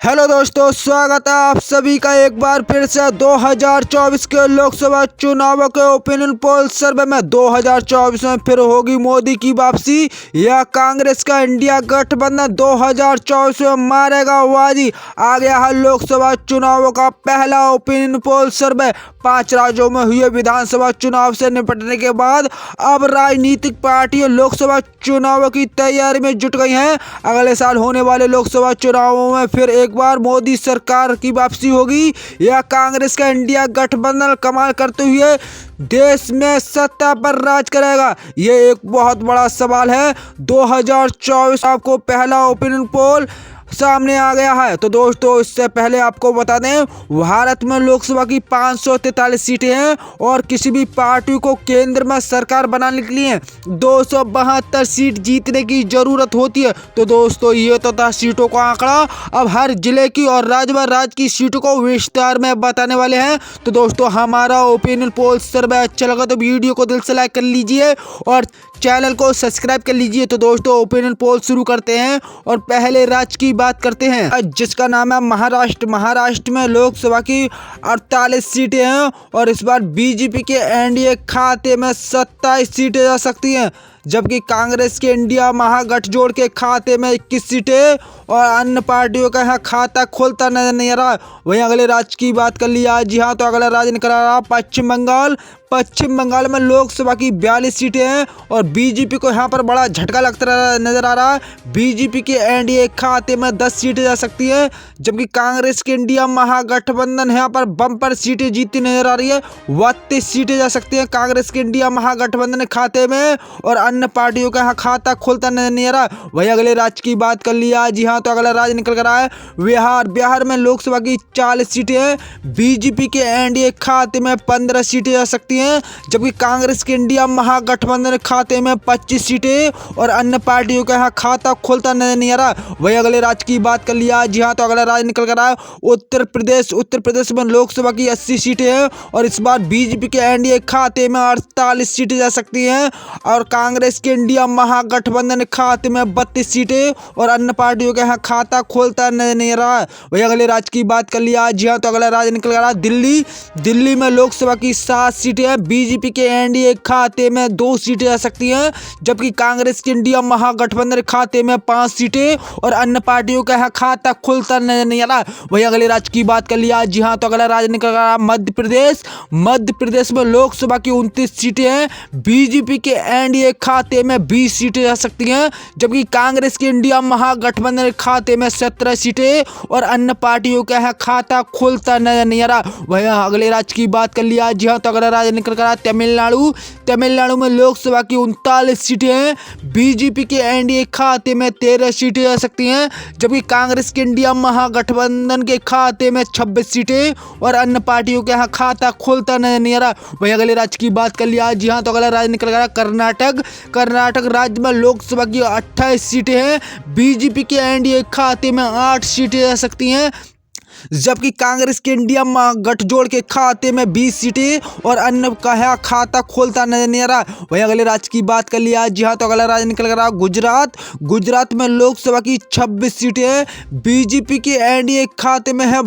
Hello दोस्तों, स्वागत है आप सभी का एक बार फिर से 2024 के लोकसभा चुनावों के ओपिनियन पोल सर्वे में। 2024 में फिर होगी मोदी की वापसी या कांग्रेस का इंडिया गठबंधन 2024 में मारेगा बाजी। आ गया है लोकसभा चुनावों का पहला ओपिनियन पोल सर्वे। 5 राज्यों में हुए विधानसभा चुनाव से निपटने के बाद अब राजनीतिक पार्टियां लोकसभा चुनावों की तैयारी में जुट गई हैं। अगले साल होने वाले लोकसभा चुनावों में फिर एक बार मोदी सरकार की वापसी होगी या कांग्रेस का इंडिया गठबंधन कमाल करते हुए देश में सत्ता पर राज करेगा, ये एक बहुत बड़ा सवाल है। 2024 आपको पहला ओपिनियन पोल सामने आ गया है। तो दोस्तों, इससे पहले आपको बता दें, भारत में लोकसभा की 543 सीटें हैं और किसी भी पार्टी को केंद्र में सरकार बनाने के लिए 272 सीट जीतने की जरूरत होती है। तो दोस्तों, ये तो था सीटों का आंकड़ा। अब हर जिले की और राज्य की सीटों को विस्तार में बताने वाले हैं। तो दोस्तों, हमारा ओपिनियन पोल सर्वे अच्छा लगा तो वीडियो को दिल से लाइक कर लीजिए और चैनल को सब्सक्राइब कर लीजिए। तो दोस्तों, ओपिनियन पोल शुरू करते हैं और पहले राज्य की बात करते हैं, जिसका नाम है महाराष्ट्र। महाराष्ट्र में लोकसभा की 48 सीटें हैं और इस बार बीजेपी के एनडीए खाते में 27 सीटें जा सकती हैं, जबकि कांग्रेस के इंडिया महागठजोड़ के खाते में 21 सीटें और अन्य पार्टियों का यहाँ खाता खोलता नजर नहीं आ रहा। वहीं अगले राज्य की बात कर लिया। जी हाँ, तो अगला राज्य निकल रहा पश्चिम बंगाल। पश्चिम बंगाल में लोकसभा की 42 सीटें हैं और बीजेपी को यहाँ पर बड़ा झटका लगता नजर आ रहा है। बीजेपी के एनडीए खाते में 10 सीटें जा सकती हैं, जबकि कांग्रेस के इंडिया महागठबंधन यहाँ पर बम्पर सीटें जीतती नजर आ रही है। 32 सीटें जा सकती हैं कांग्रेस के इंडिया महागठबंधन खाते में और अन्य पार्टियों का यहाँ खाता खोलता नजर नहीं आ रहा। वही अगले राज्य की बात कर लिया। जी हाँ, तो अगला राज्य निकल कर रहा है बिहार। बिहार में लोकसभा की 40 सीटें हैं। बीजेपी के एनडीए खाते में 15 सीटें जा सकती हैं, जबकि कांग्रेस के इंडिया महागठबंधन खाते में 25 सीटें और अन्य पार्टियों का यहाँ खाता खोलता नजर नहीं आ रहा। वही अगले राज्य की बात कर लिया। जी हाँ, तो अगला राज्य निकल कर रहा है उत्तर प्रदेश। उत्तर प्रदेश में लोकसभा की 80 सीटें हैं और इस बार बीजेपी के एनडीए खाते में 48 सीटें जा सकती हैं और कांग्रेस के इंडिया महागठबंधन खाते में 32 सीटें और अन्य पार्टियों का यहाँ खाता खोलता नजर नहीं आ रहा है। वही अगले राज्य की बात कर लिया। जी हाँ, तो अगला राज्य निकल कर रहा है दिल्ली। दिल्ली में लोकसभा की 7 सीटें हैं। बीजेपी के एनडीए खाते में 2 सीटें आ सकती हैं, जबकि कांग्रेस के इंडिया महागठबंधन खाते में 5 सीटें और अन्य पार्टियों का यहाँ खाता खुलता नजर नहीं आ रहा। वही अगले राज्य की बात कर लिया। जी हाँ, तो अगला राज्य निकल रहा मध्य प्रदेश। मध्य प्रदेश में लोकसभा की 29 सीटें हैं। बीजेपी के एनडीए खाते में 20 सीटें आ सकती हैं, जबकि कांग्रेस के इंडिया महागठबंधन खाते में 17 सीटें और अन्य पार्टियों का यहाँ खाता खुलता नजर नहीं आ रहा। वही अगले राज्य की बात कर लिया। जी हाँ, तो अगला राज्य निकल कर तमिलनाडु। तमिलनाडु में लोकसभा की 39 सीटें हैं। बीजेपी के एनडीए खाते में 13 सीटें आ सकती हैं, जबकि कांग्रेस के इंडिया महागठबंधन के खाते में 26 सीटें और अन्य पार्टियों के यहाँ खाता खोलता नजर नहीं आ रहा। वही अगले राज्य की बात कर लिया। जी हाँ, तो अगला राज्य निकल गया कर्नाटक। कर्नाटक राज्य में लोकसभा की 28 सीटें हैं। बीजेपी के एनडीए खाते में 8 सीटें आ सकती हैं, जबकि कांग्रेस के इंडिया गठजोड़ के खाते में 20 सीटें और अन्य का खाता खोलता नजर नहीं आ रहा। वही अगले राज्य की बात कर लिया। जी हाँ, तो अगला राज्य निकल रहा गुजरात। गुजरात में लोकसभा की 26 सीटें हैं। बीजेपी के एनडीए खाते में है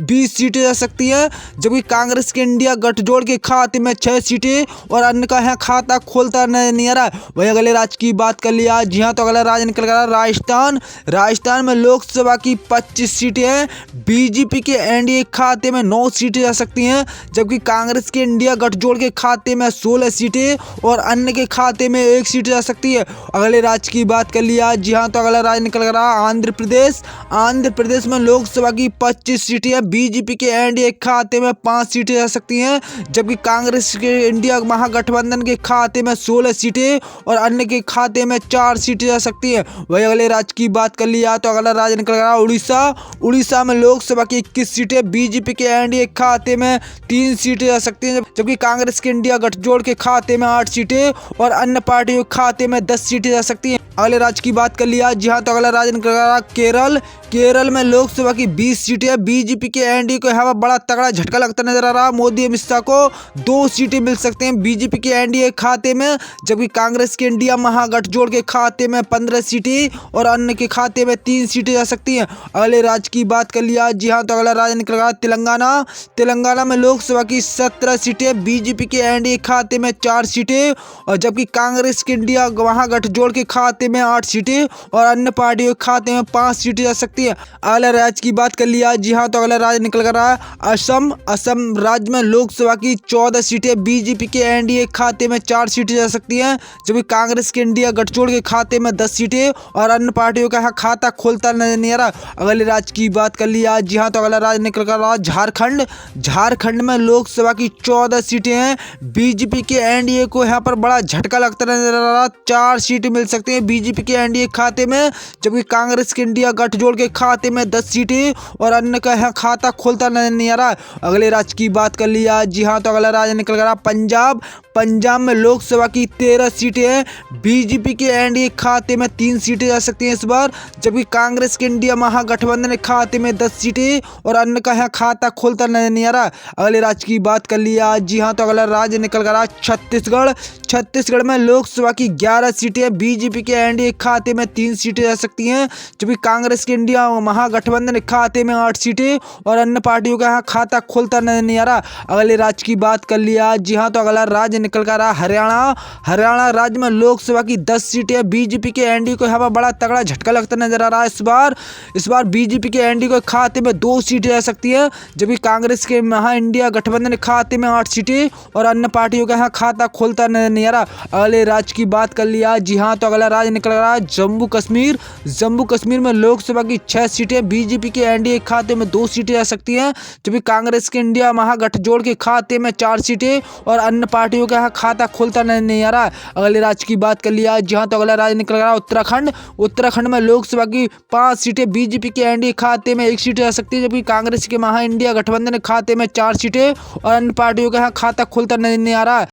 20 सीटें जा सकती हैं, जबकि कांग्रेस के इंडिया गठजोड़ के खाते में 6 सीटें और अन्य का यहाँ खाता खोलता नजर नहीं आ रहा। वही अगले राज्य की बात कर लिया। जी हाँ, तो अगला राज्य निकल रहा राजस्थान। राजस्थान में लोकसभा की 25 सीटें हैं। बीजेपी के एनडीए खाते में 9 सीटें जा सकती हैं, जबकि कांग्रेस के इंडिया गठजोड़ के खाते में 16 सीटें और अन्य के खाते में 1 सीट जा सकती है। अगले राज्य की बात कर लिया। जी हाँ, तो अगला राज्य निकल रहा आंध्र प्रदेश। आंध्र प्रदेश में लोकसभा की 25 सीटें हैं। बीजेपी के एनडीए खाते में 5 सीटें जा सकती हैं, जबकि कांग्रेस के इंडिया महागठबंधन के खाते में 16 सीटें और अन्य के खाते में 4 सीटें जा सकती हैं। वही अगले राज्य की बात कर लिया। तो अगला राज्य निकल रहा उड़ीसा। उड़ीसा में लोकसभा की 21 सीटें। बीजेपी के एनडीए खाते में 3 सीटें जा सकती हैं, जबकि कांग्रेस के इंडिया गठजोड़ के खाते में 8 सीटें और अन्य पार्टियों के खाते में 10 सीटें जा सकती हैं। अगले राज्य की बात कर लिया। जी हाँ, तो अगला राज्य निकल रहा केरल। केरल में लोकसभा की 20 सीटें। बीजेपी के एनडीए को यहाँ पर बड़ा तगड़ा झटका लगता नजर आ रहा। मोदी अमित शाह को 2 सीटें मिल सकते हैं बीजेपी के एनडीए खाते में, जबकि कांग्रेस के इंडिया महागठजोड़ के खाते में 15 सीटें और अन्य के खाते में 3 सीटें जा सकती हैं। अगले राज्य की बात कर लिया। जी हाँ, तो अगला राज्य निकल रहा तेलंगाना। तेलंगाना में लोकसभा की 17 सीटें। बीजेपी के एनडीए खाते में 4 सीटें और जबकि कांग्रेस के इंडिया महागठजोड़ के खाते में 8 सीटें और अन्य पार्टियों के खाते में 5 सीटें जा सकती है। अगला राज्य की बात कर लिया। जी हाँ, तो अगला राज्य निकल कर रहा है असम। असम राज्य में लोकसभा की 14 सीटें। बीजेपी के एनडीए खाते में 4 सीटें जा सकती हैं, जबकि कांग्रेस के इंडिया गठजोड़ के खाते में 10 सीटें और अन्य पार्टियों का खाता खोलता नहीं आ रहा। अगले राज्य की बात कर लिया। जी हाँ, तो अगला राज्य निकल कर रहा झारखंड। झारखंड में लोकसभा की 14 सीटें हैं। बीजेपी के एनडीए को यहाँ पर बड़ा झटका लगता नजर आ रहा। 4 सीटें मिल सकती हैं बीजेपी के एनडीए खाते में, जबकि कांग्रेस के इंडिया गठजोड़ के खाते में 10 सीटें और अन्य का यहाँ खाता खोलता नहीं आ रहा। अगले राज्य की बात कर लिया। जी हाँ, तो अगला राज्य निकल कर रहा पंजाब। पंजाब में लोकसभा की 13 सीटें हैं। बीजेपी के एनडीए खाते में 3 सीटें जा सकती हैं इस बार, जबकि कांग्रेस के इंडिया महागठबंधन के खाते में 10 सीटें और अन्य का यहाँ खाता खोलता नहीं आ रहा। अगले राज्य की बात कर लिया। जी हाँ, तो अगला राज्य निकल कर रहा छत्तीसगढ़। छत्तीसगढ़ में लोकसभा की 11 सीटें। बीजेपी के एनडीए खाते में 3 सीटें जा सकती हैं, जबकि कांग्रेस के इंडिया महागठबंधन खाते में 8 सीटें और अन्य पार्टियों का यहाँ खाता खोलता नहीं आ रहा। अगले राज्य की बात कर लिया। जी हाँ, तो अगला राज्य निकल कर रहा हरियाणा। हरियाणा राज्य में लोकसभा की 10 सीटें। बीजेपी के एनडीए को यहाँ पर बड़ा तगड़ा झटका लगता नजर आ रहा है। इस बार बीजेपी के एनडीए को खाते में 2 सीटें जा सकती है, जबकि कांग्रेस के महा इंडिया गठबंधन खाते में 8 सीटें और अन्य पार्टियों का यहाँ खाता खोलता नहीं आ रहा। अगले राज्य की बात कर लिया। जी हाँ, तो अगला राज्य निकल रहा है जम्मू कश्मीर। जम्मू कश्मीर में लोकसभा की 6 सीटें। बीजेपी के एनडीए खाते में 2 सीटें जा सकती हैं, जबकि कांग्रेस के इंडिया महागठजोड़ के खाते में 4 सीटें और अन्य पार्टियों का खाता खोलता नहीं आ रहा। अगले राज्य की बात कर लिया। जी हाँ, तो अगला राज्य निकल रहा है उत्तराखंड। उत्तराखंड में लोकसभा की 5 सीटें। बीजेपी के एनडीए खाते में 1 सीट जा सकती है, जबकि कांग्रेस के महा इंडिया गठबंधन खाते में 4 सीटें और अन्य पार्टियों का खाता खोलता नहीं आ रहा।